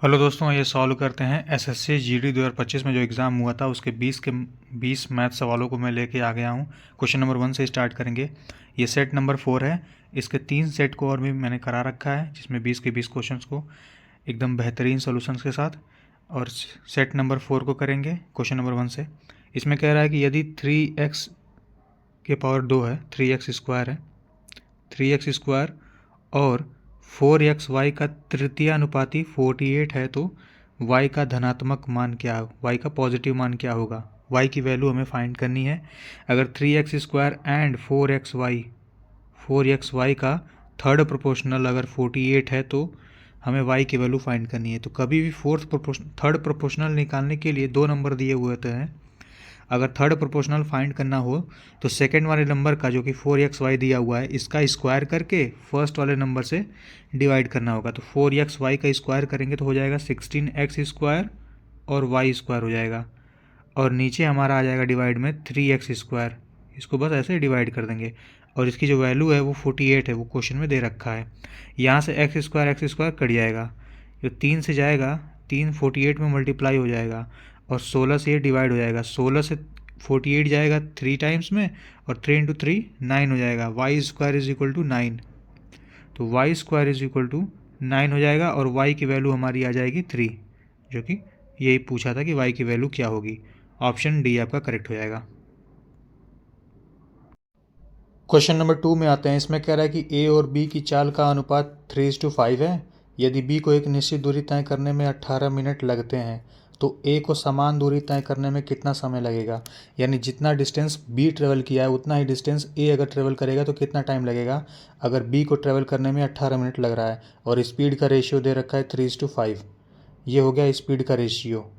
Hello दोस्तों, ये solve करते हैं एसएससी जीडी 2025 में जो एग्ज़ाम हुआ था उसके 20 मैथ सवालों को मैं लेके आ गया हूँ। क्वेश्चन नंबर 1 से स्टार्ट करेंगे। ये सेट नंबर 4 है। इसके 3 सेट को और भी मैंने करा रखा है, जिसमें 20 के 20 क्वेश्चंस को एकदम बेहतरीन सॉल्यूशंस के साथ। और सेट नंबर 4 को करेंगे क्वेश्चन नंबर 1 से। इसमें कह रहा है कि यदि 3x के पावर 2 है, 3x स्क्वायर है, 3x स्क्वायर और 4xy का तृतीयानुपाती 48 है, तो y का धनात्मक मान क्या, y का पॉजिटिव मान क्या होगा। y की वैल्यू हमें फाइंड करनी है। अगर 3x स्क्वायर एंड 4xy का थर्ड प्रोपोर्शनल अगर 48 है तो हमें y की वैल्यू फाइंड करनी है। तो कभी भी थर्ड प्रोपोर्शनल निकालने के लिए 2 नंबर दिए हुए होते हैं। अगर थर्ड प्रोपोर्शनल फाइंड करना हो तो सेकेंड वाले नंबर का, जो कि 4xy दिया हुआ है, इसका स्क्वायर करके फर्स्ट वाले नंबर से डिवाइड करना होगा। तो 4xy का स्क्वायर करेंगे तो हो जाएगा 16x स्क्वायर और y स्क्वायर हो जाएगा। और नीचे हमारा आ जाएगा डिवाइड में 3x स्क्वायर। इसको बस ऐसे डिवाइड कर देंगे। और इसकी जो वैल्यू है वो 48 है, वो क्वेश्चन में दे रखा है। यहाँ से एक्स स्क्वायर कट जाएगा, जो 3 से जाएगा, 3 48 में मल्टीप्लाई हो जाएगा और 16 से ये डिवाइड हो जाएगा। 16 से 48 जाएगा 3 टाइम्स में, और 3 इंटू 3 9 हो जाएगा। Y square is equal to 9। तो y square is equal to 9 हो जाएगा और वाई की वैल्यू हमारी आ जाएगी 3, जो कि यही पूछा था कि वाई की वैल्यू क्या होगी। ऑप्शन डी आपका करेक्ट हो जाएगा। क्वेश्चन नंबर 2 में आते हैं। इसमें कह रहा है कि ए और बी की चाल का अनुपात 3:5 है। यदि बी को एक निश्चित दूरी तय करने में 18 मिनट लगते हैं तो ए को समान दूरी तय करने में कितना समय लगेगा। यानी जितना डिस्टेंस बी ट्रेवल किया है उतना ही डिस्टेंस ए अगर ट्रेवल करेगा तो कितना टाइम लगेगा। अगर बी को ट्रेवल करने में 18 मिनट लग रहा है और स्पीड का रेशियो दे रखा है 3:5, ये हो गया स्पीड का रेशियो।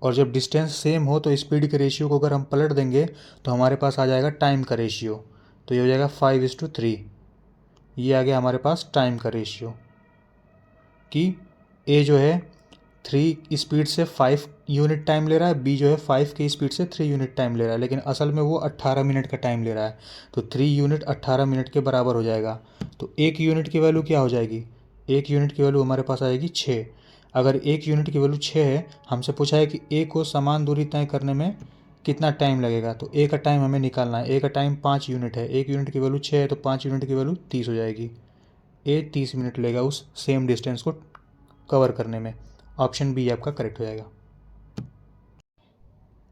और जब डिस्टेंस सेम हो तो स्पीड के रेशियो को अगर हम पलट देंगे तो हमारे पास आ जाएगा टाइम का रेशियो। तो ये हो जाएगा 5:3। ये आ गया हमारे पास टाइम का रेशियो कि ए जो है 3 स्पीड से 5 यूनिट टाइम ले रहा है, बी जो है 5 की स्पीड से 3 यूनिट टाइम ले रहा है, लेकिन असल में वो 18 मिनट का टाइम ले रहा है। तो 3 यूनिट 18 मिनट के बराबर हो जाएगा। तो 1 यूनिट की वैल्यू क्या हो जाएगी। 1 यूनिट की वैल्यू हमारे पास आएगी 6। अगर 1 यूनिट की वैल्यू 6 है, हमसे पूछा है कि ए को समान दूरी तय करने में कितना टाइम लगेगा। तो ए का टाइम हमें निकालना है। ए का टाइम 5 यूनिट है, 1 यूनिट की वैल्यू 6 है, तो 5 यूनिट की वैल्यू 30 हो जाएगी। ए 30 मिनट लेगा उस सेम डिस्टेंस को कवर करने में। ऑप्शन बी आपका करेक्ट हो जाएगा।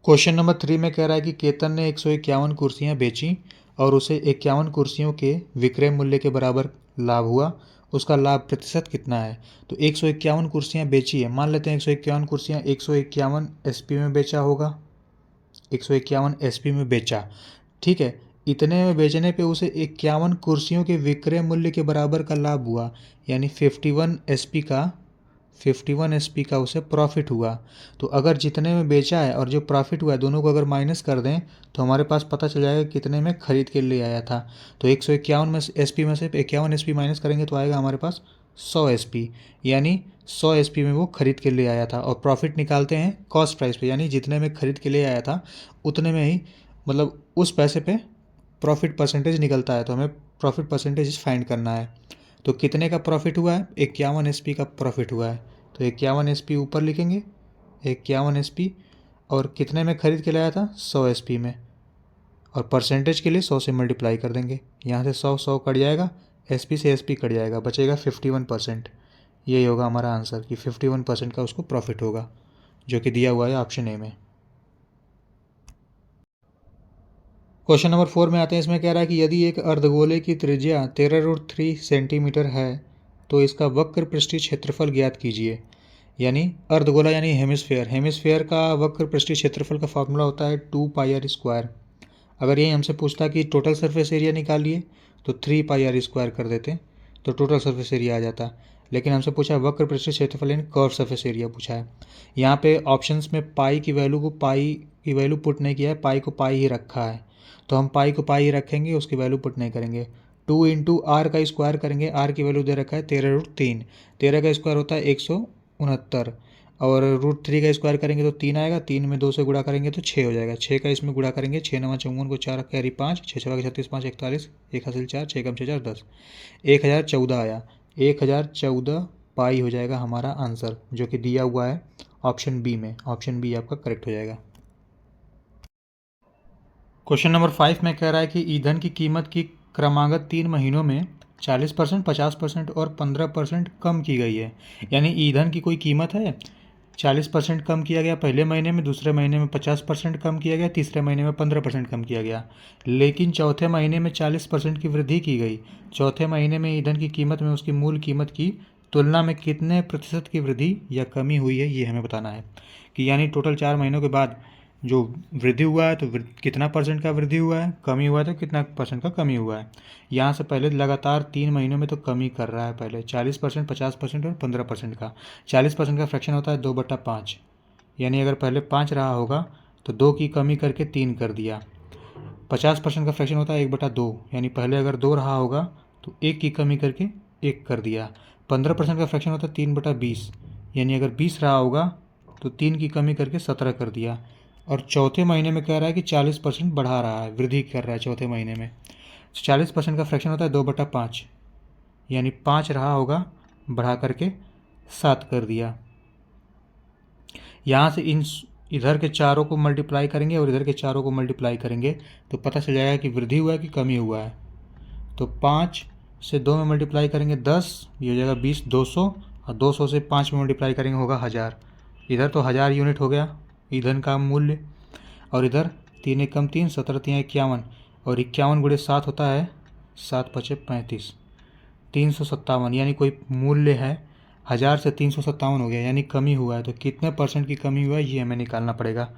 क्वेश्चन नंबर 3 में कह रहा है कि केतन ने 151 कुर्सियां बेची और उसे 51 कुर्सियों के विक्रय मूल्य के बराबर लाभ हुआ। उसका लाभ प्रतिशत कितना है। तो 151 कुर्सियां बेची है, मान लेते हैं 151 कुर्सियां 151 एसपी में बेचा होगा। 151 एसपी में बेचा, ठीक है। इतने में बेचने पे उसे 51 कुर्सियों के विक्रय मूल्य के बराबर का लाभ हुआ, यानी 51 एसपी का उसे प्रॉफिट हुआ। तो अगर जितने में बेचा है और जो प्रॉफिट हुआ है दोनों को अगर माइनस कर दें तो हमारे पास पता चल जाएगा कितने में खरीद के ले आया था। तो 151 में एसपी में से 51 एसपी माइनस करेंगे तो आएगा हमारे पास 100 एसपी, यानी 100 एसपी में वो खरीद के ले आया था। और प्रॉफिट निकालते हैं कॉस्ट प्राइस पे, यानी जितने में खरीद के ले आया था उतने में ही, मतलब उस पैसे पे प्रॉफिट परसेंटेज निकलता है। तो हमें प्रॉफिट परसेंटेज फाइंड करना है। तो कितने का प्रॉफिट हुआ है, 51 एसपी का प्रॉफिट हुआ है। तो 51 एसपी ऊपर लिखेंगे, 51 एसपी, और कितने में खरीद के लाया था, 100 एसपी में। और परसेंटेज के लिए 100 से मल्टीप्लाई कर देंगे। यहाँ से 100 कट जाएगा, एसपी से एसपी कट जाएगा, बचेगा 51%। यही होगा हमारा आंसर कि 51% का उसको प्रॉफिट होगा, जो कि दिया हुआ है ऑप्शन ए में। क्वेश्चन नंबर 4 में आते हैं। इसमें कह रहा है कि यदि एक अर्धगोले की त्रिज्या 13√3 सेंटीमीटर है तो इसका वक्र पृष्ठीय क्षेत्रफल ज्ञात कीजिए। यानी अर्धगोला यानी हेमिस्फेयर का वक्र पृष्ठीय क्षेत्रफल का फॉर्मूला होता है 2πr²। अगर यही हमसे पूछता कि टोटल सरफेस एरिया निकालिए तो 3πr² कर देते तो टोटल सरफेस एरिया आ जाता। लेकिन हमसे पूछा वक्र पृष्ठीय क्षेत्रफल यानी कर्व सरफेस एरिया पूछा है। यहाँ पे ऑप्शंस में पाई की वैल्यू पुट नहीं किया है, पाई को पाई ही रखा है। तो हम पाई को पाई ही रखेंगे, उसकी वैल्यू पुट नहीं करेंगे। 2 इंटू आर का स्क्वायर करेंगे, आर की वैल्यू दे रखा है 13√3। 13 का स्क्वायर होता है 169, और √3 का स्क्वायर करेंगे तो 3 आएगा। 3 में 2 से गुणा करेंगे तो 6 हो जाएगा। 6 का इसमें गुणा करेंगे, 6 9 54 को 4 कैरी 5, 6 6 36 5 41, 1 हासिल 4, 6 कम 6 4 10, 1014 आया। 1014 पाई हो जाएगा हमारा आंसर, जो कि दिया हुआ है ऑप्शन बी में। ऑप्शन बी आपका करेक्ट हो जाएगा। क्वेश्चन नंबर 5 में कह रहा है कि ईंधन की कीमत की क्रमागत 3 महीनों में 40%, 50% और 15% कम की गई है। यानी ईंधन की कोई कीमत है, 40% कम किया गया पहले महीने में, दूसरे महीने में 50% कम किया गया, तीसरे महीने में 15% कम किया गया, लेकिन चौथे महीने में 40% की वृद्धि की गई। चौथे महीने में ईंधन की कीमत में उसकी मूल कीमत की तुलना में कितने प्रतिशत की वृद्धि या कमी हुई है, ये हमें बताना है। कि यानी टोटल 4 महीनों के बाद जो वृद्धि हुआ है तो कितना परसेंट का वृद्धि हुआ है, कमी हुआ है तो कितना परसेंट का कमी हुआ है। यहाँ से पहले लगातार 3 महीनों में तो कमी कर रहा है, पहले 40%, 50% और 15% का। 40% का फ्रैक्शन होता है 2/5, यानी अगर पहले 5 रहा होगा तो 2 की कमी करके 3 कर दिया। 50% का फ्रैक्शन होता है 1/2, यानी पहले अगर 2 रहा होगा तो 1 की कमी करके 1 कर दिया। 15% का फ्रैक्शन होता है 3/20, यानी अगर 20 रहा होगा तो 3 की कमी करके 17 कर दिया। और चौथे महीने में कह रहा है कि 40% बढ़ा रहा है, वृद्धि कर रहा है चौथे महीने में। 40% का फ्रैक्शन होता है 2/5, यानी 5 रहा होगा, बढ़ा करके 7 कर दिया। यहाँ से इधर के चारों को मल्टीप्लाई करेंगे और इधर के चारों को मल्टीप्लाई करेंगे तो पता चल जाएगा कि वृद्धि हुआ है कि कमी हुआ है। तो 5 से 2 में मल्टीप्लाई करेंगे 10, ये हो जाएगा 20, 200, और 200 से 5 में मल्टीप्लाई करेंगे होगा 1000। इधर तो 1000 यूनिट हो गया ईंधन का मूल्य, और इधर 3 एकम 3, 17 3 51, और 51 गुणे 7 होता है 7 5 35, 357, यानी कोई मूल्य है 1000 से 357 हो गया, यानी कमी हुआ है। तो कितने परसेंट की कमी हुआ है ये हमें निकालना पड़ेगा।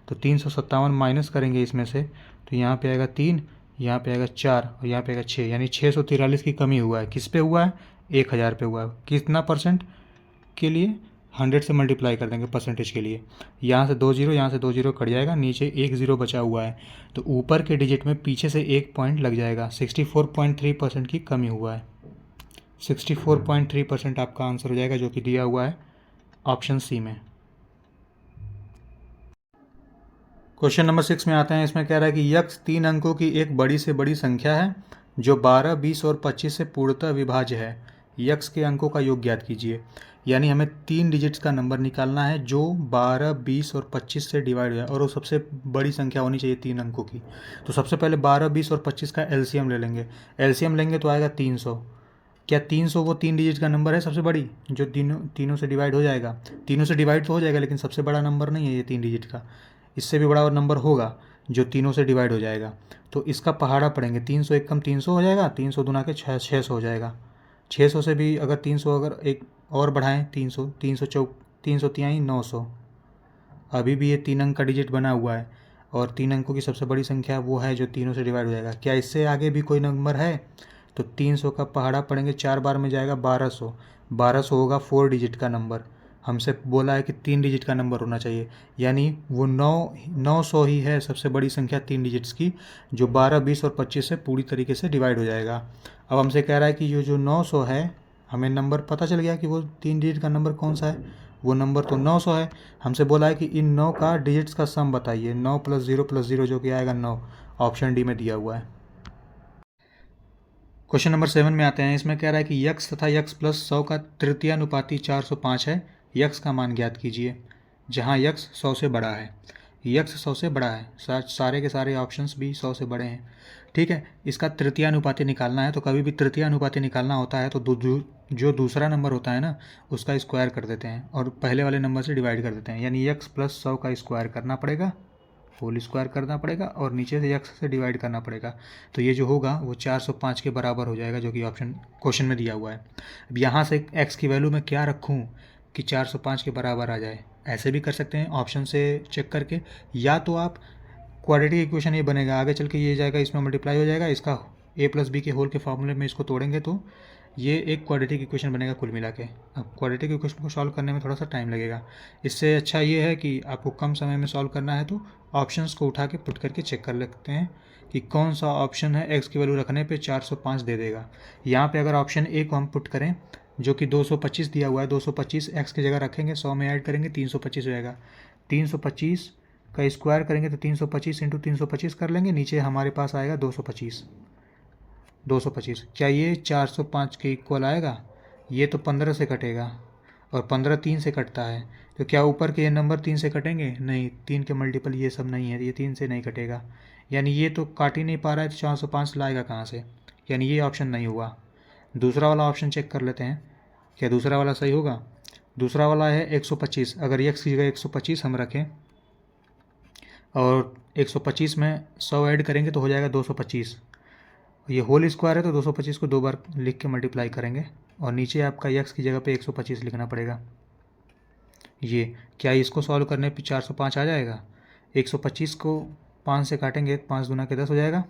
तो 357 माइनस करेंगे इसमें से, तो यहाँ पे आएगा 3, यहाँ पे आएगा 4 और यहाँ पे आएगा 6, यानी 643 की कमी हुआ है। किस पे हुआ है? 1000 पे हुआ है। कितना परसेंट के लिए? 100 से मल्टीप्लाई कर देंगे परसेंटेज के लिए। यहाँ से 2 जीरो, यहाँ से 2 जीरो कट जाएगा, नीचे 1 जीरो बचा हुआ है, तो ऊपर के डिजिट में पीछे से 1 पॉइंट लग जाएगा। 64.3% की कमी हुआ है। 64.3% आपका आंसर हो जाएगा, जो कि दिया हुआ है ऑप्शन सी में। क्वेश्चन नंबर 6 में आते हैं। इसमें कह रहा है कि यक्स 3 अंकों की एक बड़ी से बड़ी संख्या है जो 12, 20 और 25 से पूर्णतः विभाज्य है। यक्स के अंकों का योग ज्ञात कीजिए। यानी हमें 3 डिजिट्स का नंबर निकालना है जो 12, 20 और 25 से डिवाइड हुआ है, और वो सबसे बड़ी संख्या होनी चाहिए 3 अंकों की। तो सबसे पहले 12, 20 और 25 का एलसीएम ले लेंगे। एलसीएम लेंगे तो आएगा 300। क्या 300 वो 3 डिजिट का नंबर है सबसे बड़ी, जो तीनों से डिवाइड हो जाएगा? तीनों से डिवाइड तो हो जाएगा, लेकिन सबसे बड़ा नंबर नहीं है ये 3 डिजिट का। इससे भी बड़ा और नंबर होगा जो तीनों से डिवाइड हो जाएगा। तो इसका पहाड़ा पड़ेंगे। 300 एक कम 300 हो जाएगा, 300 दूना के 600 हो जाएगा। 600 से भी अगर 300 अगर एक और बढ़ाएं, 300, 300 तिहाई 900। अभी भी ये 3 अंक का डिजिट बना हुआ है, और 3 अंकों की सबसे बड़ी संख्या वो है जो तीनों से डिवाइड हो जाएगा। क्या इससे आगे भी कोई नंबर है? तो 300 का पहाड़ा पड़ेंगे, 4 बार में जाएगा 1200। 1200 होगा 4 डिजिट का नंबर। हमसे बोला है कि 3 डिजिट का नंबर होना चाहिए, यानी वो 900 ही है सबसे बड़ी संख्या 3 डिजिट्स की, जो 12, 20 और 25 से पूरी तरीके से डिवाइड हो जाएगा। अब हमसे कह रहा है कि जो 900 है, हमें नंबर पता चल गया कि वो 3 डिजिट का नंबर कौन सा है। वो नंबर तो 900 है। हमसे बोला है कि इन 9 का डिजिट्स का सम बताइए। 9 + 0 जो कि आएगा 9। ऑप्शन डी में दिया हुआ है। क्वेश्चन नंबर 7 में आते हैं। इसमें कह रहा है कि यक्स तथा यक्स + 100 का तृतीयानुपाती 405 है। यक्स का मान ज्ञात कीजिए। जहाँ यक्स 100 से बड़ा है। यक्स 100 से बड़ा है, सारे के सारे ऑप्शंस भी 100 से बड़े हैं। ठीक है, इसका तृतीयानुपाती निकालना है। तो कभी भी तृतीयानुपाती निकालना होता है तो जो दूसरा नंबर होता है ना, उसका स्क्वायर कर देते हैं और पहले वाले नंबर से डिवाइड कर देते हैं। यानी यक्स + 100 का स्क्वायर करना पड़ेगा, होल स्क्वायर करना पड़ेगा, और नीचे से यक्स से डिवाइड करना पड़ेगा। तो ये जो होगा वो 405 के बराबर हो जाएगा, जो कि ऑप्शन क्वेश्चन में दिया हुआ है। अब यहाँ से एक्स की वैल्यू मैं क्या रखूँ कि 405 के बराबर आ जाए? ऐसे भी कर सकते हैं ऑप्शन से चेक करके, या तो आप क्वाड्रेटिक इक्वेशन ये बनेगा, आगे चल के ये जाएगा, इसमें मल्टीप्लाई हो जाएगा, इसका a + b के होल के फॉर्मूले में इसको तोड़ेंगे तो ये एक क्वाड्रेटिक इक्वेशन बनेगा कुल मिला के। अब क्वाड्रेटिक इक्वेशन को सॉल्व करने में थोड़ा सा टाइम लगेगा। इससे अच्छा ये है कि आपको कम समय में सॉल्व करना है तो ऑप्शंस को उठा के पुट करके चेक कर लेते हैं कि कौन सा ऑप्शन है एक्स की वैल्यू रखने पे 405 दे देगा। यहाँ पे अगर ऑप्शन ए को हम पुट करें, जो कि 225 दिया हुआ है, 225 एक्स की जगह रखेंगे, 100 में ऐड करेंगे 325 हो जाएगा। 325 का स्क्वायर करेंगे तो 325 × 325 कर लेंगे, नीचे हमारे पास आएगा 225। क्या ये 405 के इक्वल आएगा? ये तो 15 से कटेगा और 15 3 से कटता है, तो क्या ऊपर के ये नंबर 3 से कटेंगे? नहीं, 3 के मल्टीपल ये सब नहीं है, ये 3 से नहीं कटेगा, यानी ये तो काट ही नहीं पा रहा है, तो 405 लाएगा कहाँ से? यानी ये ऑप्शन नहीं हुआ। दूसरा वाला ऑप्शन चेक कर लेते हैं, क्या दूसरा वाला सही होगा? दूसरा वाला है 125। अगर x की जगह 125 हम रखें और 125 में 100 ऐड करेंगे तो हो जाएगा 225। ये होल स्क्वायर है तो 225 को 2 बार लिख के मल्टीप्लाई करेंगे और नीचे आपका x की जगह पे 125 लिखना पड़ेगा। ये क्या इसको सॉल्व करने पे 405 आ जाएगा? 125 को 5 से काटेंगे, 5 दूना के 10 हो जाएगा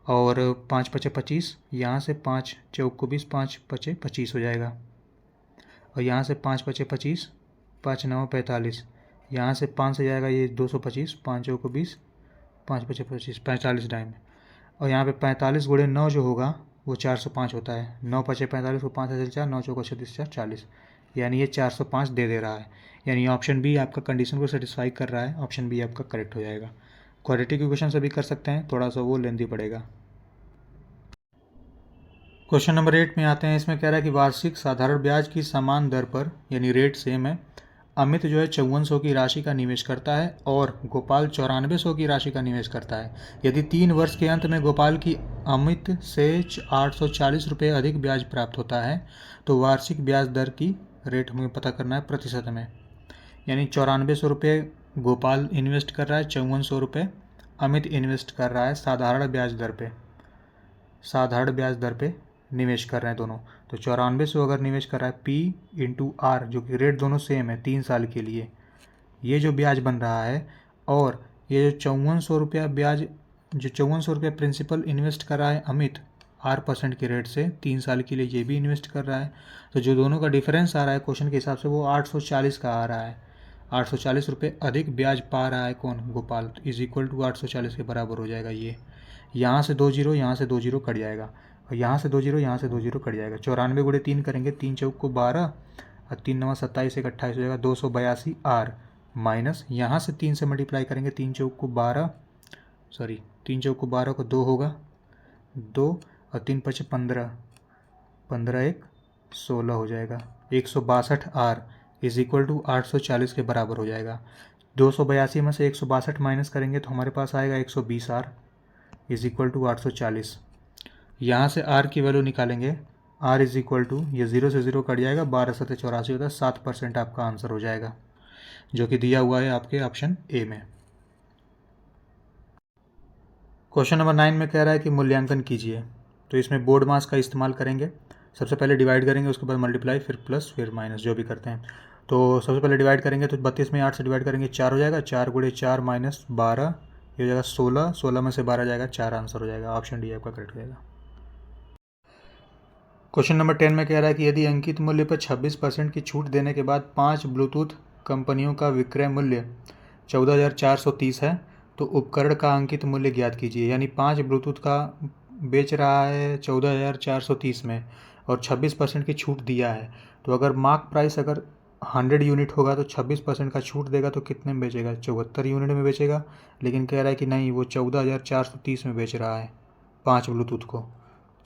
और 5 पचे 25, यहाँ से 5 चौक को 20, 5 पचे 25 हो जाएगा और यहाँ से 5 पचे 25, 5 9 45, यहाँ से 5 से जाएगा ये 225, 5 चौक को 20, 5 पचे 25, 45 टाइम और यहाँ पे 45 गुणे 9 जो होगा वो 405 होता है। 9 पचे 45 को 5 से 4, 9 चौक 36, 4 40, यानी ये 405 दे रहा है। यानी ऑप्शन बी आपका कंडीशन को सेटिस्फाई कर रहा है, ऑप्शन बी आपका करेक्ट हो जाएगा। क्वाड्रेटिक इक्वेशन सभी कर सकते हैं, थोड़ा सा वो लेंदी पड़ेगा। क्वेश्चन नंबर 8 में आते हैं। इसमें कह रहा है कि वार्षिक साधारण ब्याज की समान दर पर, यानी रेट सेम है, अमित जो है 5400 की राशि का निवेश करता है और गोपाल 9400 की राशि का निवेश करता है। यदि 3 वर्ष के अंत में गोपाल की अमित से 840 रुपये अधिक ब्याज प्राप्त होता है तो वार्षिक ब्याज दर की रेट हमें पता करना है प्रतिशत में। यानी 9400 रुपये गोपाल इन्वेस्ट कर रहा है, 5400 रुपये अमित इन्वेस्ट कर रहा है साधारण ब्याज दर पे निवेश कर रहे हैं दोनों। तो 9400 अगर निवेश कर रहा है P इंटू आर, जो कि रेट दोनों सेम है 3 साल के लिए, ये जो ब्याज बन रहा है, और ये जो 5400 रुपया ब्याज, जो 5400 रुपया प्रिंसिपल इन्वेस्ट कर रहा है अमित 8% के रेट से 3 साल के लिए, ये भी इन्वेस्ट कर रहा है, तो जो दोनों का डिफरेंस आ रहा है क्वेश्चन के हिसाब से वो 840 का आ रहा है। 840 रुपये अधिक ब्याज पा रहा है कौन? गोपाल, इज इक्वल टू 840 के बराबर हो जाएगा ये। यहाँ से 2 जीरो, यहाँ से 2 जीरो कट जाएगा और यहाँ से 2 जीरो, यहाँ से 2 जीरो कट जाएगा। 94 गुणे 3 करेंगे, 3 चौक को 12 और 3 9 27, 1 28 हो जाएगा 282 आर, माइनस यहाँ से 3 से मल्टीप्लाई करेंगे, 3 चौक को 12 को 2 होगा, 2 और 3 पचे 15, 15 1 16 हो जाएगा। 162 आर इज इक्वल टू 840 के बराबर हो जाएगा। 282 में से 162 माइनस करेंगे तो हमारे पास आएगा 120 आर इज इक्वल टू 840। यहाँ से आर की वैल्यू निकालेंगे, आर इज इक्वल टू, ये 0 से 0 कट जाएगा, 12 7 84 होता है, 7% आपका आंसर हो जाएगा, जो कि दिया हुआ है आपके ऑप्शन ए में। क्वेश्चन नंबर 9 में कह रहा है कि मूल्यांकन कीजिए। तो इसमें बोर्ड मास का इस्तेमाल करेंगे। सबसे पहले डिवाइड करेंगे, उसके बाद मल्टीप्लाई, फिर प्लस, फिर माइनस, जो भी करते हैं। तो सबसे पहले डिवाइड करेंगे तो 32 में 8 से डिवाइड करेंगे 4 हो जाएगा, 4 गुणे 4 माइनस 12, ये हो जाएगा 16, 16 में से 12 जाएगा 4, आंसर हो जाएगा, ऑप्शन डी आपका करेक्ट हो जाएगा। क्वेश्चन नंबर 10 में कह रहा है कि यदि अंकित मूल्य पर 26% की छूट देने के बाद 5 ब्लूटूथ कंपनियों का विक्रय मूल्य 14,430 है तो उपकरण का अंकित मूल्य ज्ञात कीजिए। यानी 5 ब्लूटूथ का बेच रहा है 14,430 में और 26% की छूट दिया है, तो अगर मार्क प्राइस अगर 100 यूनिट होगा तो 26% का छूट देगा तो कितने में बेचेगा? 74 यूनिट में बेचेगा। लेकिन कह रहा है कि नहीं, वो 14,430 में बेच रहा है 5 ब्लूटूथ को,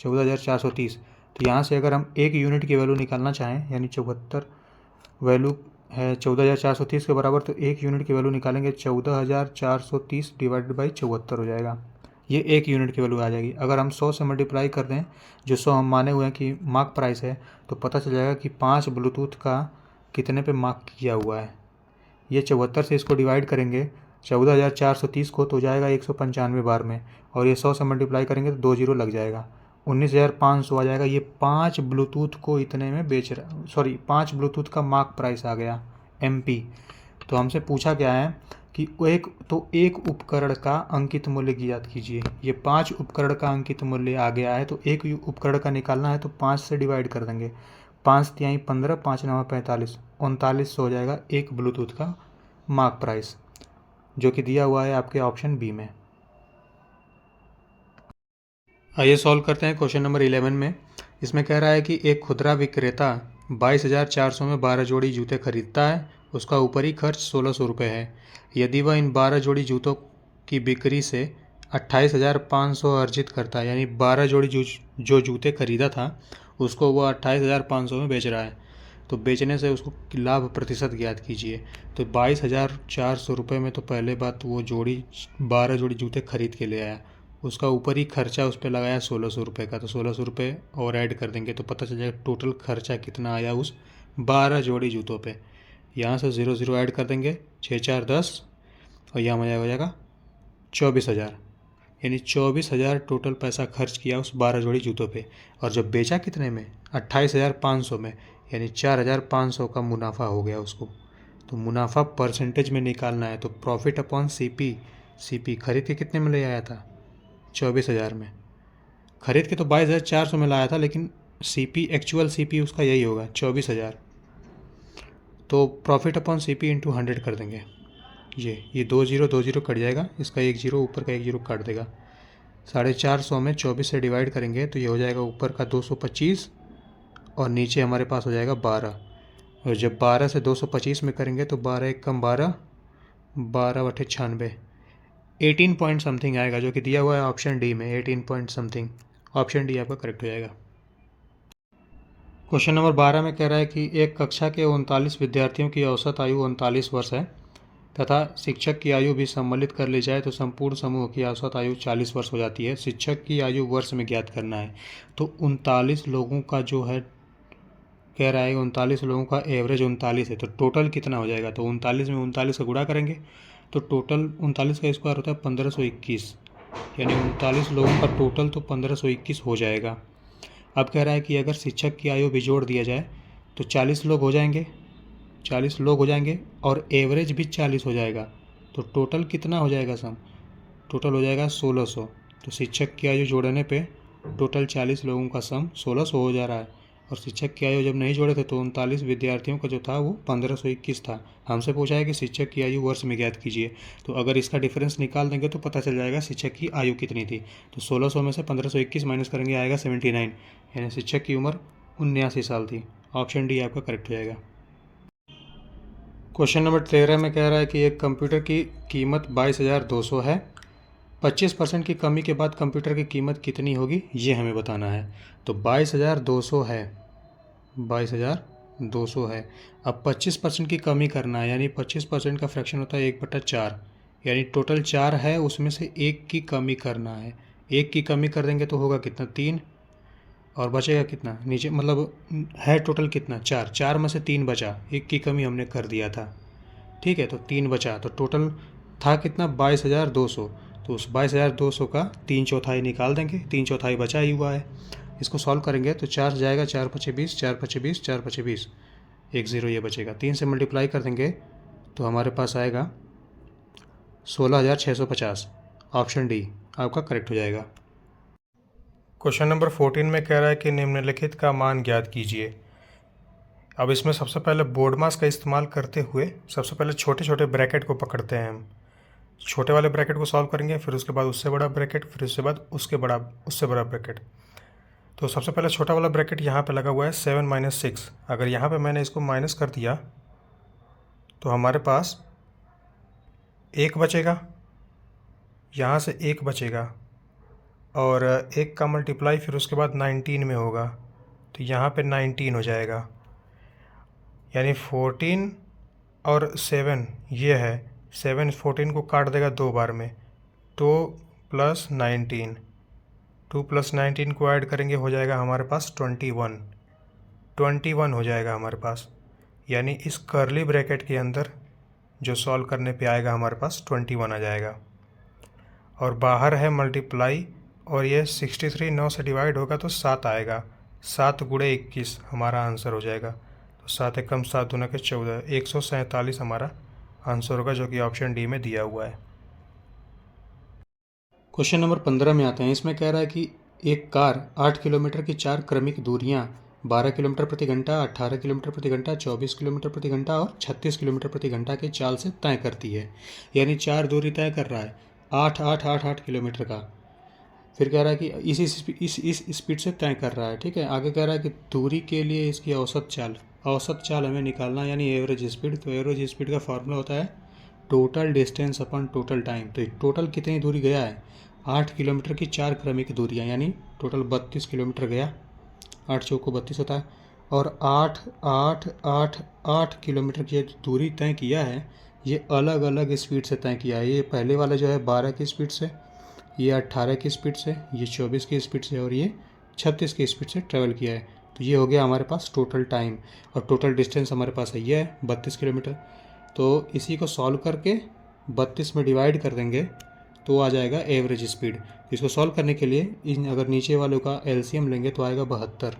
14,430। तो यहाँ से अगर हम 1 यूनिट की वैल्यू निकालना चाहें, यानी 74 वैल्यू है 14,430 के बराबर, तो 1 यूनिट की वैल्यू निकालेंगे, 14,430 डिवाइडेड बाई 74 हो जाएगा, ये 1 यूनिट की वैल्यू आ जाएगी। अगर हम 100 से मल्टीप्लाई कर दें, जो 100 हम माने हुए हैं कि मार्क प्राइस है, तो पता चल जाएगा कि 5 ब्लूटूथ का कितने पे मार्क किया हुआ है। ये 74 से इसको डिवाइड करेंगे 14,430 को, तो जाएगा 195 बार में, और ये 100 से मल्टीप्लाई करेंगे तो 2 जीरो लग जाएगा, 19,500 आ जाएगा। ये 5 ब्लूटूथ को इतने में बेच रहा, 5 ब्लूटूथ का मार्क प्राइस आ गया MP। तो हमसे पूछा क्या है कि एक उपकरण का अंकित मूल्य ज्ञात कीजिए। ये 5 उपकरण का अंकित मूल्य आ गया है, तो एक उपकरण का निकालना है तो 5 से डिवाइड कर देंगे, 5 तिहाई 15, 5 9 45, 3900 हो जाएगा एक ब्लूटूथ का मार्क प्राइस, जो कि दिया हुआ है आपके ऑप्शन बी में। आइए सॉल्व करते हैं क्वेश्चन नंबर 11 में। इसमें कह रहा है कि एक खुदरा विक्रेता 22,400 में 12 जोड़ी जूते खरीदता है, उसका ऊपरी खर्च 1,600 रुपये है। यदि वह इन 12 जोड़ी जूतों की बिक्री से 28,500 अर्जित करता है, यानी 12 जोड़ी जो जूते खरीदा था उसको वो 28,500 में बेच रहा है, तो बेचने से उसको लाभ प्रतिशत ज्ञात कीजिए। तो 22,400 रुपये में तो पहले बात वो 12 जोड़ी जूते खरीद के ले आया, उसका ऊपर ही खर्चा उस पर लगाया 1,600 रुपये का, तो 1,600 रुपये और ऐड कर देंगे तो पता चल जाएगा टोटल खर्चा कितना आया उस 12 जोड़ी जूतों पे। यहाँ से 0 0 ऐड कर देंगे, 6 4 10, और यहाँ मजा हो जाएगा 24,000, यानी 24,000 टोटल पैसा खर्च किया उस 12 जोड़ी जूतों पे। और जब बेचा कितने में, 28,500 में, यानी 4,500 का मुनाफा हो गया उसको। तो मुनाफा परसेंटेज में निकालना है, तो प्रॉफिट अपॉन सीपी खरीद के कितने में ले आया था, 24,000 में। खरीद के तो 22,400 में लाया था, लेकिन सीपी एक्चुअल सीपी उसका यही होगा 24,000। तो प्रॉफिट अपॉन सीपी इंटू 100 कर देंगे। ये 2 0 कट जाएगा, इसका 1 0 ऊपर का 1 0 काट देगा। 450 में 24 से डिवाइड करेंगे तो ये हो जाएगा ऊपर का 225 और नीचे हमारे पास हो जाएगा 12। और जब 12 से 225 में करेंगे तो 12 एक कम 12, 12 बटे 96, 18 पॉइंट समथिंग आएगा, जो कि दिया हुआ है ऑप्शन डी में, 18 पॉइंट समथिंग। ऑप्शन डी आपका करेक्ट हो जाएगा। क्वेश्चन नंबर 12 में कह रहा है कि एक कक्षा के 39 विद्यार्थियों की औसत आयु 39 वर्ष है तथा शिक्षक की आयु भी सम्मिलित कर ली जाए तो संपूर्ण समूह की औसत आयु 40 वर्ष हो जाती है। शिक्षक की आयु वर्ष में ज्ञात करना है। तो 39 लोगों का जो है, कह रहा है 39 लोगों का एवरेज 39 है, तो टोटल कितना हो जाएगा, तो 39 में 39 का गुणा करेंगे तो टोटल 39 का स्क्वायर होता है 1521, यानी 39 लोगों का टोटल तो 1521 हो जाएगा। अब कह रहा है कि अगर शिक्षक की आयु भी जोड़ दिया जाए तो 40 लोग हो जाएंगे, 40 लोग हो जाएंगे और एवरेज भी 40 हो जाएगा, तो टोटल कितना हो जाएगा सम, टोटल हो जाएगा 1600। तो शिक्षक की आयु जोड़ने पे टोटल 40 लोगों का सम 1600 हो जा रहा है, और शिक्षक की आयु जब नहीं जोड़े थे तो 39 विद्यार्थियों का जो था वो 1521 था। हमसे पूछा है कि शिक्षक की आयु वर्ष में ज्ञात कीजिए, तो अगर इसका डिफरेंस निकाल देंगे तो पता चल जाएगा शिक्षक की आयु कितनी थी। तो 1600 में से 1521 माइनस करेंगे, आएगा 79, यानी शिक्षक की उम्र 79 साल थी। ऑप्शन डी आपका करेक्ट हो जाएगा। क्वेश्चन नंबर 13 में कह रहा है कि एक कंप्यूटर की कीमत 22,200 है, 25% की कमी के बाद कंप्यूटर की कीमत कितनी होगी ये हमें बताना है। तो 22,200 है, 22,200 है। अब 25% की कमी करना है, यानी 25% का फ्रैक्शन होता है 1/4, यानी टोटल 4 है, उसमें से 1 की कमी करना है। 1 की कमी कर देंगे तो होगा कितना, 3, और बचेगा कितना नीचे, मतलब है टोटल कितना, 4, 4 में से 3 बचा, 1 की कमी हमने कर दिया था, ठीक है, तो 3 बचा, तो टोटल था कितना 22,200। तो उस 22,200 का 3/4 निकाल देंगे, 3/4 बचा ही हुआ है। इसको सॉल्व करेंगे तो 4 जाएगा, 4 5 20, 4 5 20, 4 5 20, 1 0 ये बचेगा। 3 से मल्टीप्लाई कर देंगे तो हमारे पास आएगा 16,650। ऑप्शन डी आपका करेक्ट हो जाएगा। क्वेश्चन नंबर 14 में कह रहा है कि निम्नलिखित का मान ज्ञात कीजिए। अब इसमें सबसे पहले बोर्ड मास का इस्तेमाल करते हुए सबसे पहले छोटे छोटे ब्रैकेट को पकड़ते हैं हम। छोटे वाले ब्रैकेट को सॉल्व करेंगे, फिर उसके बाद उससे बड़ा ब्रैकेट, फिर उसके बाद उससे बड़ा ब्रैकेट। तो सबसे पहले छोटा वाला ब्रैकेट यहाँ पे लगा हुआ है 7 - 6। अगर यहाँ पे मैंने इसको माइनस कर दिया तो हमारे पास 1 बचेगा, यहाँ से 1 बचेगा, और 1 का मल्टीप्लाई फिर उसके बाद 19 में होगा, तो यहाँ पे 19 हो जाएगा, यानी 14 और 7 ये है, 7 14 को काट देगा 2 बार में, 2 + 19, 2 + 19 को ऐड करेंगे हो जाएगा हमारे पास 21 हो जाएगा हमारे पास, यानी इस कर्ली ब्रैकेट के अंदर जो सॉल्व करने पे आएगा हमारे पास 21 आ जाएगा। और बाहर है मल्टीप्लाई, और ये 63 9 से डिवाइड होगा तो 7 आएगा, 7 × 21 हमारा आंसर हो जाएगा। तो 7 एकम 7 दूना के 14, 147 हमारा आंसर होगा, जो कि ऑप्शन डी में दिया हुआ है। क्वेश्चन नंबर 15 में आते हैं। इसमें कह रहा है कि एक कार 8 किलोमीटर की 4 क्रमिक दूरियां 12 किलोमीटर प्रति घंटा, 18 किलोमीटर प्रति घंटा, 24 किलोमीटर प्रति घंटा और 36 किलोमीटर प्रति घंटा के चाल से तय करती है, यानी 4 दूरी तय कर रहा है 8 किलोमीटर का। फिर कह रहा है कि इस स्पीड से तय कर रहा है, ठीक है। आगे कह रहा है कि दूरी के लिए इसकी औसत चाल हमें निकालना, यानी एवरेज स्पीड। तो एवरेज स्पीड का फॉर्मूला होता है total distance upon total time. तो टोटल कितनी दूरी गया है, 8 किलोमीटर की 4 क्रमिक दूरियाँ, यानी टोटल 32 किलोमीटर गया। 8 चौक को 32 होता है। और 8 8 8 8 किलोमीटर की दूरी तय किया है, ये अलग अलग स्पीड से तय किया है। ये पहले वाला जो है 12 की स्पीड से, ये 18 की स्पीड से, ये 24 की स्पीड से और ये 36 की स्पीड से ट्रैवल किया है। तो ये हो गया हमारे पास टोटल टाइम, और टोटल डिस्टेंस हमारे पास है ये है 32 किलोमीटर। तो इसी को सॉल्व करके 32 में डिवाइड कर देंगे तो आ जाएगा एवरेज स्पीड। इसको सॉल्व करने के लिए इन अगर नीचे वालों का एलसीएम लेंगे तो आएगा 72।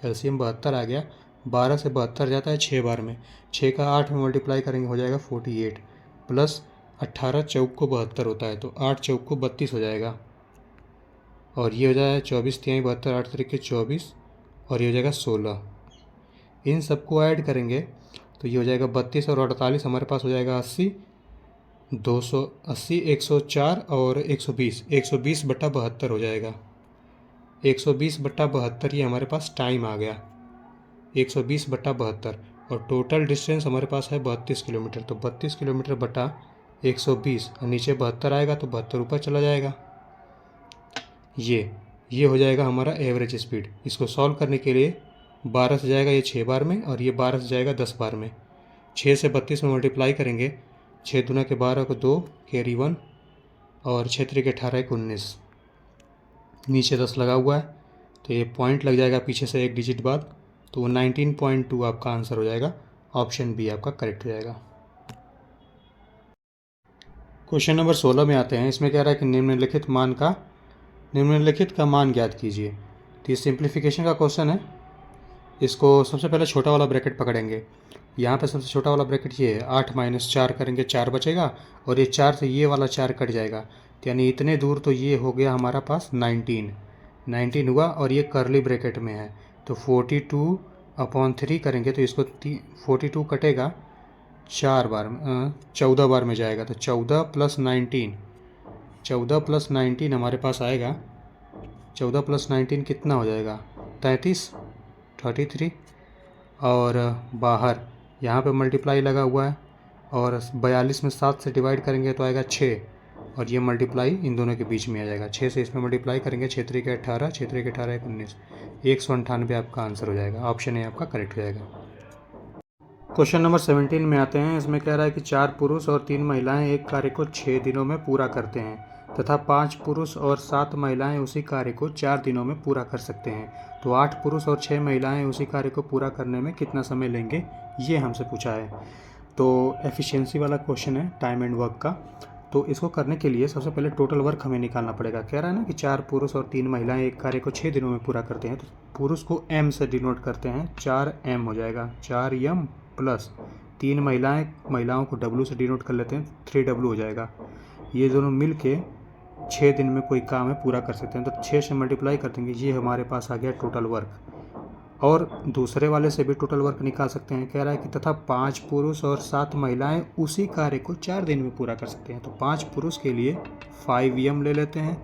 एलसीएम 72 आ गया। 12 से 72 जाता है 6 बार में, 6 का 8 में मल्टीप्लाई करेंगे हो जाएगा 48, प्लस 18 चौक को 72 होता है, तो 8 चौक को 32 हो जाएगा। और ये हो जाएगा 24 तिहाई 72, 8 तरीके 24, और ये हो जाएगा 16। इन सबको ऐड करेंगे तो ये हो जाएगा 32 और 48, हमारे पास हो जाएगा 80, 280, 104 और 120, 120 बटा 72 हो जाएगा। 120 बटा 72 ये हमारे पास टाइम आ गया, 120 बटा 72। और टोटल डिस्टेंस हमारे पास है 32 किलोमीटर, तो 32 किलोमीटर बटा 120, और नीचे 72 आएगा तो 72 ऊपर चला जाएगा। ये हो जाएगा हमारा एवरेज स्पीड। इसको सॉल्व करने के लिए 12 से जाएगा ये 6 बार में, और ये 12 से जाएगा 10 बार में। 6 से 32 में मल्टीप्लाई करेंगे, 6 दूना के 12 को 2 कैरी 1, और 6 त्रिक 18 को 19, नीचे 10 लगा हुआ है तो ये पॉइंट लग जाएगा पीछे से एक डिजिट बाद, तो वो 19.2 आपका आंसर हो जाएगा। ऑप्शन बी आपका करेक्ट हो जाएगा। क्वेश्चन नंबर 16 में आते हैं। इसमें कह रहा है कि निम्नलिखित का मान ज्ञात कीजिए। तो ये सिंप्लीफिकेशन का क्वेश्चन है। इसको सबसे पहले छोटा वाला ब्रैकेट पकड़ेंगे। यहाँ पे सबसे छोटा वाला ब्रैकेट ये है, 8 - 4 करेंगे 4 बचेगा, और ये 4 से ये वाला 4 कट जाएगा, तो यानी इतने दूर तो ये हो गया हमारा पास 19 हुआ, और ये करली ब्रैकेट में है तो 42/3 करेंगे तो इसको 42 कटेगा 4 बार, 14 बार में जाएगा, तो 14 + 19 हमारे पास आएगा। 14 + 19 कितना हो जाएगा? 33। और बाहर यहाँ पे मल्टीप्लाई लगा हुआ है, और 42 में 7 से डिवाइड करेंगे तो आएगा 6, और ये मल्टीप्लाई इन दोनों के बीच में आ जाएगा। 6 से इसमें मल्टीप्लाई करेंगे, 6 त्रिक 18, 6 त्रिक 18 × 19, 198 आपका आंसर हो जाएगा। ऑप्शन ए आपका करेक्ट हो जाएगा। क्वेश्चन नंबर 17 में आते हैं। इसमें कह रहा है कि 4 पुरुष और 3 महिलाएं एक कार्य को 6 दिनों में पूरा करते हैं, तथा 5 पुरुष और 7 महिलाएं उसी कार्य को 4 दिनों में पूरा कर सकते हैं। तो 8 पुरुष और 6 महिलाएं उसी कार्य को पूरा करने में कितना समय लेंगे, ये हमसे पूछा है। तो एफिशिएंसी वाला क्वेश्चन है, टाइम एंड वर्क का। तो इसको करने के लिए सबसे पहले टोटल वर्क हमें निकालना पड़ेगा। कह रहा है ना कि 4 पुरुष और 3 महिलाएं एक कार्य को 6 दिनों में पूरा करते हैं, तो पुरुष को m से डिनोट करते हैं, 4m हो जाएगा, 4m प्लस 3 महिलाओं को w से डिनोट कर लेते हैं, 3w हो जाएगा। ये दोनों मिल के 6 दिन में कोई काम है पूरा कर सकते हैं, तो 6 से मल्टीप्लाई कर देंगे, ये हमारे पास आ गया टोटल वर्क। और दूसरे वाले से भी टोटल वर्क निकाल सकते हैं। कह रहा है कि तथा 5 पुरुष और 7 महिलाएं उसी कार्य को 4 दिन में पूरा कर सकते हैं। तो 5 पुरुष के लिए 5m ले लेते हैं,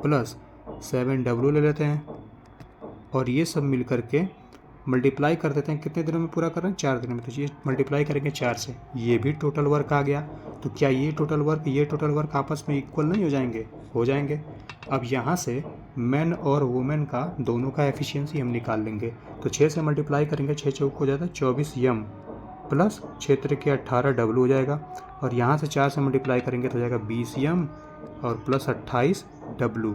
प्लस 7w ले लेते हैं, और ये सब मिल करके मल्टीप्लाई कर देते हैं। कितने दिनों में पूरा कर रहे हैं? 4 दिन में। तो ये मल्टीप्लाई करेंगे 4 से, ये भी टोटल वर्क आ गया। तो क्या ये टोटल वर्क आपस में इक्वल नहीं हो जाएंगे? हो जाएंगे। अब यहाँ से मैन और वुमेन का दोनों का एफिशिएंसी हम निकाल लेंगे। तो 6 से मल्टीप्लाई करेंगे, 6 चौक हो जाता है 24m, प्लस 6 त्रिक 18w हो जाएगा, और यहाँ से 4 से मल्टीप्लाई करेंगे तो हो जाएगा 20m, और प्लस 28w।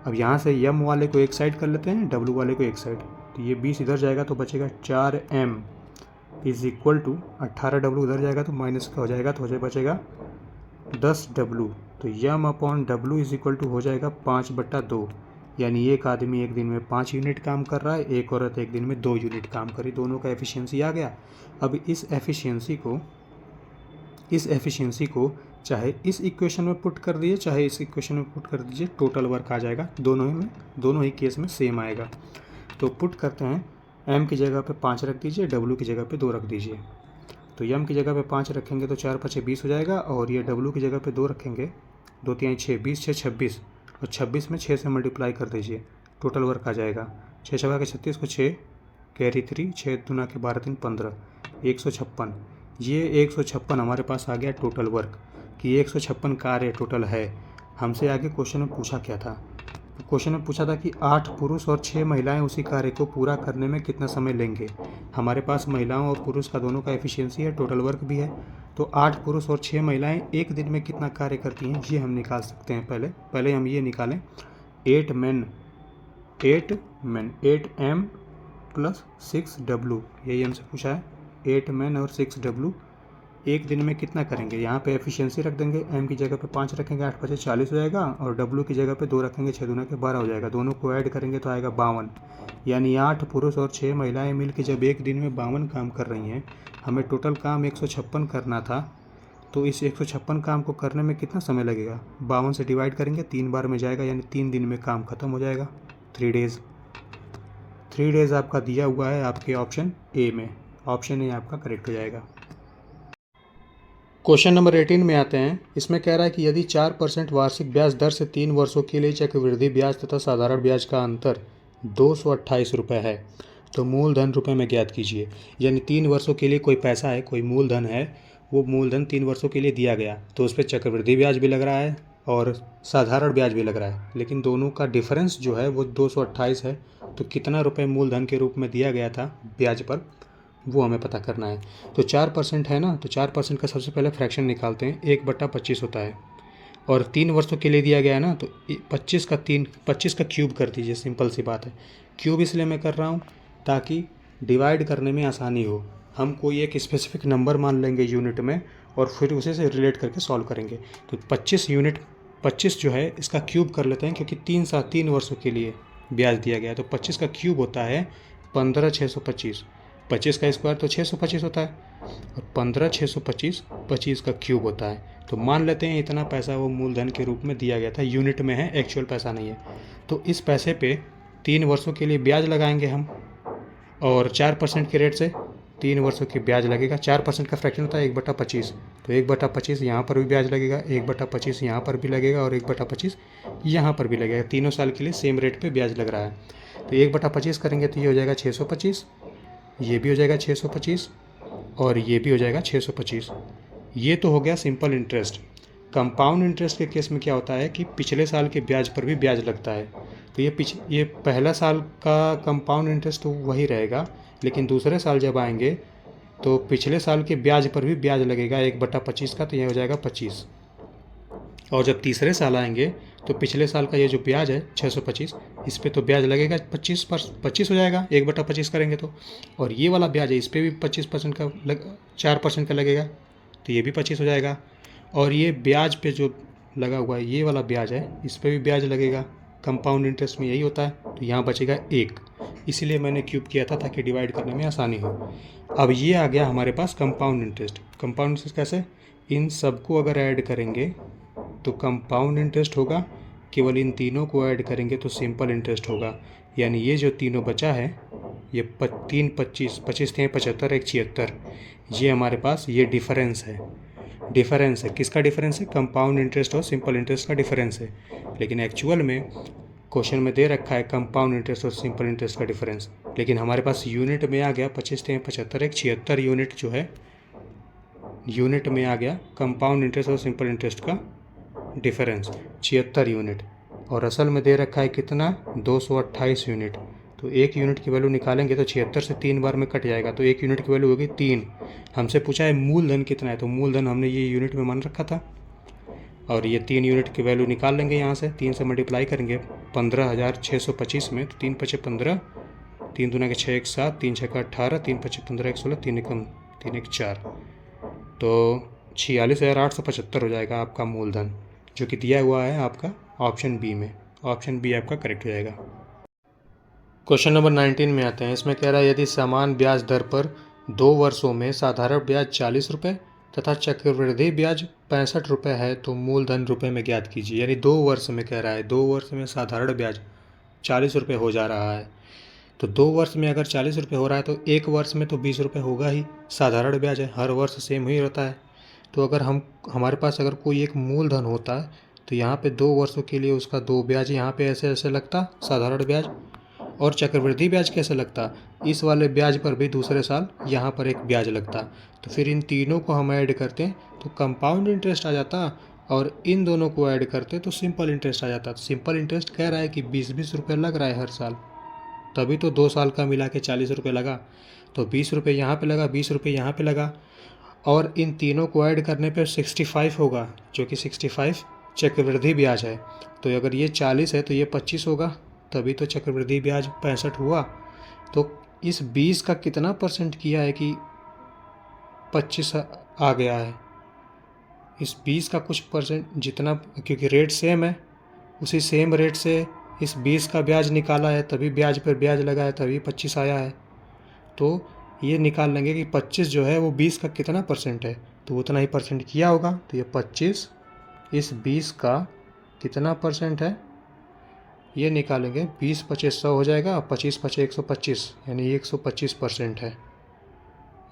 अब यहाँ से m वाले को एक साइड कर लेते हैं, w वाले को एक साइड, तो ये 20 इधर जाएगा तो बचेगा 4m is equal to 18w उधर जाएगा तो माइनस का हो जाएगा, तो बचेगा 10w। तो m/w इज इक्वल टू हो जाएगा 5/2, यानी एक आदमी एक दिन में 5 यूनिट काम कर रहा है, एक औरत एक दिन में 2 यूनिट काम करी, दोनों का एफिशिएंसी आ गया। अब इस एफिशिएंसी को चाहे इस इक्वेशन में पुट कर दीजिए, चाहे इस इक्वेशन में पुट कर दीजिए, टोटल वर्क आ जाएगा। दोनों ही केस में सेम आएगा। तो पुट करते हैं, m की जगह पे 5 रख दीजिए, w की जगह पे 2 रख दीजिए। तो m की जगह पे 5 रखेंगे तो 4 × 5 = 20 हो जाएगा, और ये w की जगह पे 2 रखेंगे, 2 × 3 = 6, 20 × 6 = 26, और 26 में 6 से मल्टीप्लाई कर दीजिए, टोटल वर्क आ जाएगा 6 × 6 = 36 को 6 कैरी 3, 6 दूना के 12 3 15, 156। ये 156 हमारे पास आ गया टोटल वर्क, कि 156 कार्य टोटल है। हमसे आगे क्वेश्चन में पूछा क्या था क्वेश्चन में पूछा था कि 8 पुरुष और 6 महिलाएं उसी कार्य को पूरा करने में कितना समय लेंगे। हमारे पास महिलाओं और पुरुष का दोनों का एफिशिएंसी है, टोटल वर्क भी है। तो 8 पुरुष और 6 महिलाएं एक दिन में कितना कार्य करती हैं ये हम निकाल सकते हैं। पहले हम ये निकालें 8 men 8m प्लस 6w, यही हमसे पूछा है। 8 men और 6w एक दिन में कितना करेंगे। यहाँ पे एफिशिएंसी रख देंगे, m की जगह पे 5 रखेंगे, 8 5 40 हो जाएगा, और w की जगह पे 2 रखेंगे, 6 दूना के 12 हो जाएगा। दोनों को ऐड करेंगे तो आएगा 52। यानी 8 पुरुष और 6 महिलाएं मिलकर जब एक दिन में 52 काम कर रही हैं, हमें टोटल काम 156 करना था। तो इस 156 काम को करने में कितना समय लगेगा। 52 से डिवाइड करेंगे, 3 बार में जाएगा, यानी 3 दिन में काम खत्म हो जाएगा। 3 डेज़। 3 डेज़ आपका दिया हुआ है आपके ऑप्शन ए में। ऑप्शन ए आपका करेक्ट हो जाएगा। क्वेश्चन नंबर 18 में आते हैं। इसमें कह रहा है कि यदि 4% वार्षिक ब्याज दर से 3 वर्षों के लिए चक्रवृद्धि ब्याज तथा साधारण ब्याज का अंतर 228 रुपये है तो मूलधन रुपये में ज्ञात कीजिए। यानी 3 वर्षों के लिए कोई पैसा है, कोई मूलधन है, वो मूलधन 3 वर्षों के लिए दिया गया, तो उस पर चक्रवृद्धि ब्याज भी लग रहा है और साधारण ब्याज भी लग रहा है, लेकिन दोनों का डिफरेंस जो है वो 228 है। तो कितना रुपये मूलधन के रूप में दिया गया था ब्याज पर, वो हमें पता करना है। तो 4% है ना, तो 4% का सबसे पहले फ्रैक्शन निकालते हैं। 1/25 होता है और 3 वर्षों के लिए दिया गया है ना, तो 25 का क्यूब कर दीजिए। सिंपल सी बात है। क्यूब इसलिए मैं कर रहा हूँ ताकि डिवाइड करने में आसानी हो। हम कोई एक स्पेसिफिक नंबर मान लेंगे यूनिट में और फिर उसे से रिलेट करके सॉल्व करेंगे। तो 25 जो है इसका क्यूब कर लेते हैं, क्योंकि 3 वर्षों के लिए ब्याज दिया गया है। तो 25 का क्यूब होता है 15,625। 25 का स्क्वायर तो 625 होता है और 15,625 25 का क्यूब होता है। तो मान लेते हैं इतना पैसा वो मूलधन के रूप में दिया गया था, यूनिट में है, एक्चुअल पैसा नहीं है। तो इस पैसे पे 3 वर्षों के लिए ब्याज लगाएंगे हम, और 4% के रेट से 3 वर्षों की ब्याज लगेगा। 4% का फ्रैक्शन होता है 1/25, तो 1/25 यहाँ पर भी ब्याज लगेगा, 1/25 यहाँ पर भी लगेगा और 1/25 यहाँ पर भी लगेगा। तीनों साल के लिए सेम रेट पे ब्याज लग रहा है। तो 1/25 करेंगे तो ये हो जाएगा 625, ये भी हो जाएगा 625 और ये भी हो जाएगा 625। ये तो हो गया सिंपल इंटरेस्ट। कंपाउंड इंटरेस्ट के केस में क्या होता है कि पिछले साल के ब्याज पर भी ब्याज लगता है। तो ये पहला साल का कंपाउंड इंटरेस्ट तो वही रहेगा, लेकिन दूसरे साल जब आएंगे तो पिछले साल के ब्याज पर भी ब्याज लगेगा 1/25 का, तो ये हो जाएगा 25। और जब तीसरे साल आएंगे तो पिछले साल का ये जो ब्याज है 625, इस पे तो ब्याज लगेगा 25 हो जाएगा 1/25 करेंगे तो। और ये वाला ब्याज है, इस पर भी 25% का 4% का लगेगा, तो ये भी 25 हो जाएगा। और ये ब्याज पे जो लगा हुआ है ये वाला ब्याज है, इस पर भी ब्याज लगेगा। कंपाउंड इंटरेस्ट में यही होता है। तो यहाँ बचेगा 1, इसीलिए मैंने क्यूब किया था ताकि डिवाइड करने में आसानी हो। अब ये आ गया हमारे पास कंपाउंड इंटरेस्ट। कंपाउंड इंटरेस्ट कैसे, इन सबको अगर ऐड करेंगे तो कंपाउंड इंटरेस्ट होगा, केवल इन तीनों को ऐड करेंगे तो सिंपल इंटरेस्ट होगा। यानी ये जो तीनों बचा है, ये 3 25 25 थे 75 1 76, ये हमारे पास ये डिफरेंस है। डिफरेंस है किसका डिफरेंस है, कंपाउंड इंटरेस्ट और सिंपल इंटरेस्ट का डिफरेंस है। लेकिन एक्चुअल में क्वेश्चन में दे रखा है कंपाउंड इंटरेस्ट और सिंपल इंटरेस्ट का डिफरेंस, लेकिन हमारे पास यूनिट में आ गया 25 थे 75 1 76 यूनिट जो है, यूनिट में आ गया कंपाउंड इंटरेस्ट और सिंपल इंटरेस्ट का डिफरेंस 76 यूनिट। और असल में दे रखा है कितना, 228 यूनिट। तो 1 यूनिट की वैल्यू निकालेंगे तो 76 से 3 बार में कट जाएगा, तो 1 यूनिट की वैल्यू होगी 3। हमसे पूछा है मूलधन कितना है, तो मूलधन हमने ये यूनिट में मान रखा था। और ये 3 यूनिट की वैल्यू निकाल लेंगे यहाँ से, 3 से मल्टीप्लाई करेंगे 15,625 में, तो 3 5 15, 3 दूना के 6 1 7, 3 6 18, 3 5 15 1 16, 3 1 4, तो 46,875 हो जाएगा आपका मूलधन, जो कि दिया हुआ है आपका ऑप्शन बी में। ऑप्शन बी आपका करेक्ट हो जाएगा। क्वेश्चन नंबर 19 में आते हैं। इसमें कह रहा है यदि समान ब्याज दर पर 2 वर्षों में साधारण ब्याज 40 रुपये तथा चक्रवृद्धि ब्याज 65 रुपये है तो मूलधन रुपये में ज्ञात कीजिए। यानी 2 वर्ष में कह रहा है, 2 वर्ष में साधारण ब्याज 40 रुपये हो जा रहा है। तो 2 वर्ष में अगर 40 रुपये हो रहा है तो 1 वर्ष में तो 20 रुपये होगा ही। साधारण ब्याज है, हर वर्ष सेम ही रहता है। तो अगर हमारे पास अगर कोई एक मूलधन होता है तो यहाँ पे 2 वर्षों के लिए उसका 2 ब्याज यहाँ पे ऐसे ऐसे लगता साधारण ब्याज, और चक्रवृद्धि ब्याज कैसे लगता, इस वाले ब्याज पर भी दूसरे साल यहाँ पर एक ब्याज लगता। तो फिर इन तीनों को हम ऐड करते हैं तो कंपाउंड इंटरेस्ट आ जाता, और इन दोनों को ऐड करते तो सिंपल इंटरेस्ट आ जाता। तो सिंपल इंटरेस्ट कह रहा है कि 20-20 रुपये लग रहा है हर साल, तभी तो 2 साल का मिला के 40 रुपये लगा। तो 20 रुपये यहाँ पर लगा, 20 रुपये यहाँ पर लगा, और इन तीनों को ऐड करने पर 65 होगा, जो कि 65 चक्रवृद्धि ब्याज है। तो अगर ये 40 है तो ये 25 होगा, तभी तो चक्रवृद्धि ब्याज 65 हुआ। तो इस 20 का कितना परसेंट किया है कि 25 आ गया है। इस 20 का कुछ परसेंट जितना, क्योंकि रेट सेम है, उसी सेम रेट से इस 20 का ब्याज निकाला है, तभी ब्याज पर ब्याज लगा है, तभी 25 आया है। तो ये निकाल लेंगे कि 25 जो है वो 20 का कितना परसेंट है, तो उतना ही परसेंट किया होगा। तो ये 25 इस 20 का कितना परसेंट है ये निकालेंगे। 20 25 100 हो जाएगा, 25 25 125, यानी 125% है।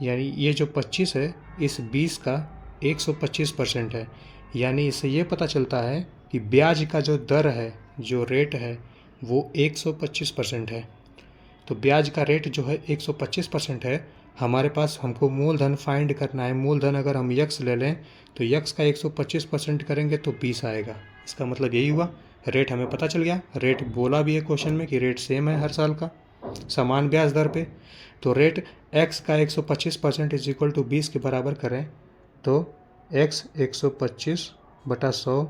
यानी ये जो 25 है इस 20 का 125% है। यानी इससे ये पता चलता है कि ब्याज का जो दर है, जो रेट है, वो 125% है। तो ब्याज का रेट जो है 125% है। हमारे पास हमको मूलधन फाइंड करना है। मूलधन अगर हम यक्स ले लें तो यक्स का 125% करेंगे तो 20 आएगा। इसका मतलब यही हुआ, रेट हमें पता चल गया। रेट बोला भी है क्वेश्चन में कि रेट सेम है हर साल का, समान ब्याज दर पे। तो रेट एक्स का 125% इज इक्वल टू 20 के बराबर करें तो एक्स 125/100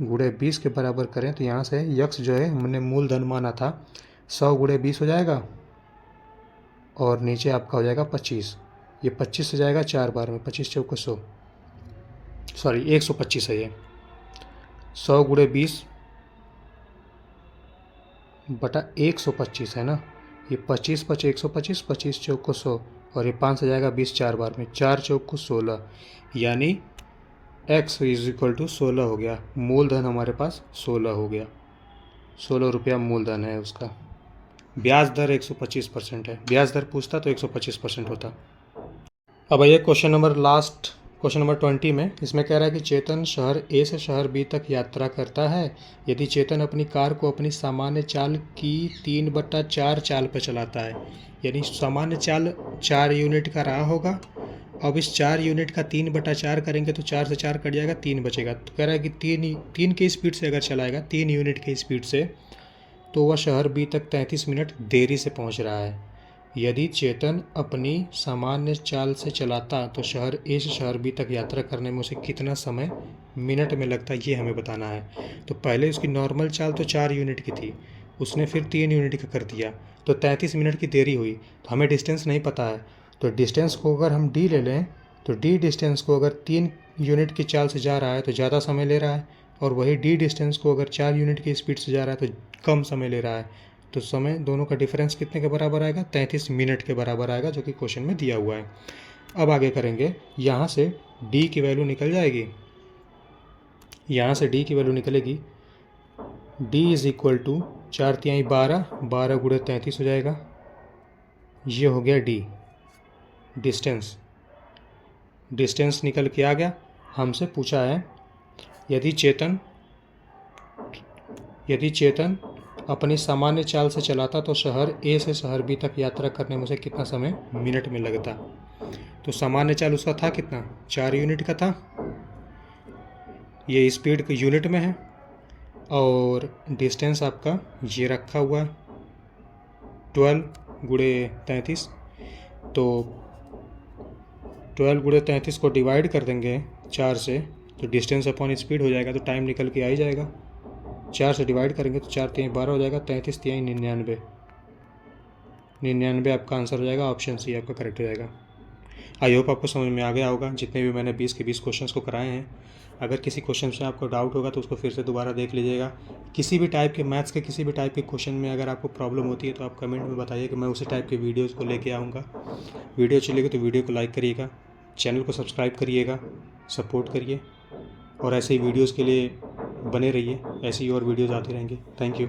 गुणे 20 के बराबर करें तो यहाँ से यक्स जो है हमने मूलधन माना था 100 गुणे 20 हो जाएगा, और नीचे आपका हो जाएगा 25। ये 25 से जाएगा 4 बार में, 25 चौको 100, सॉरी 125 है ये। 100 गुणे 20/125 है ना। ये 25 5 125, 25 चौको 100, और ये 5 से जाएगा 20 4 बार में, 4 चौको 16, यानी x इज इक्वल टू 16 हो गया। मूलधन हमारे पास 16 हो गया, 16 रुपया मूलधन है उसका। ब्याज दर 125% है। ब्याज दर पूछता तो 125% होता। अब आइए क्वेश्चन नंबर 20 में। इसमें कह रहा है कि चेतन शहर ए से शहर बी तक यात्रा करता है। यदि चेतन अपनी कार को अपनी सामान्य चाल की 3/4 चाल पर चलाता है, यानी सामान्य चाल 4 यूनिट का रहा होगा। अब इस 4 यूनिट का 3/4 करेंगे तो 4 से 4 कट जाएगा, 3 बचेगा। तो कह रहा है कि 3 की स्पीड से अगर चलाएगा, 3 यूनिट की स्पीड से, तो वह शहर बी तक 33 मिनट देरी से पहुंच रहा है। यदि चेतन अपनी सामान्य चाल से चलाता तो शहर ए से शहर बी तक यात्रा करने में उसे कितना समय मिनट में लगता है, ये हमें बताना है। तो पहले उसकी नॉर्मल चाल तो 4 यूनिट की थी, उसने फिर 3 यूनिट का कर दिया, तो 33 मिनट की देरी हुई। तो हमें डिस्टेंस नहीं पता है, तो डिस्टेंस को अगर हम डी ले लें तो डी डिस्टेंस को अगर 3 यूनिट की चाल से जा रहा है तो ज़्यादा समय ले रहा है, और वही डी डिस्टेंस को अगर 4 यूनिट की स्पीड से जा रहा है तो कम समय ले रहा है। तो समय दोनों का डिफरेंस कितने के बराबर आएगा? 33 मिनट के बराबर आएगा, जो कि क्वेश्चन में दिया हुआ है। अब आगे करेंगे, यहाँ से डी की वैल्यू निकल जाएगी। यहाँ से डी की वैल्यू निकलेगी, डी इज इक्वल टू 4 तिहाई 12, 12 गुणे 33 हो जाएगा। ये हो गया डी डिस्टेंस निकल के आ गया। हमसे पूछा है यदि चेतन अपनी सामान्य चाल से चलाता तो शहर ए से शहर बी तक यात्रा करने में उसे कितना समय मिनट में लगता। तो सामान्य चाल उसका था कितना? 4 यूनिट का था। ये स्पीड के यूनिट में है, और डिस्टेंस आपका ये रखा हुआ है 12 गुणे 33। तो 12 गुणे 33 को डिवाइड कर देंगे 4 से, तो डिस्टेंस अपॉन स्पीड हो जाएगा, तो टाइम निकल के आ ही जाएगा। 4 से डिवाइड करेंगे तो 4 तिहाई 12 हो जाएगा, 33 तिहाई 99 आपका आंसर हो जाएगा। ऑप्शन सी आपका करेक्ट हो जाएगा। आई होप आपको समझ में आ गया होगा, जितने भी मैंने 20 के 20 क्वेश्चंस को कराए हैं। अगर किसी क्वेश्चन से आपको डाउट होगा तो उसको फिर से दोबारा देख लीजिएगा। किसी भी टाइप के मैथ्स के किसी भी टाइप के क्वेश्चन में अगर आपको प्रॉब्लम होती है तो आप कमेंट में बताइए कि मैं उसी टाइप के वीडियोज़ को लेके आऊँगा। वीडियो अच्छी लगी तो वीडियो को लाइक करिएगा, चैनल को सब्सक्राइब करिएगा, सपोर्ट करिए, और ऐसे ही वीडियोज़ के लिए बने रहिए। ऐसी और वीडियोज़ आती रहेंगी। Thank you.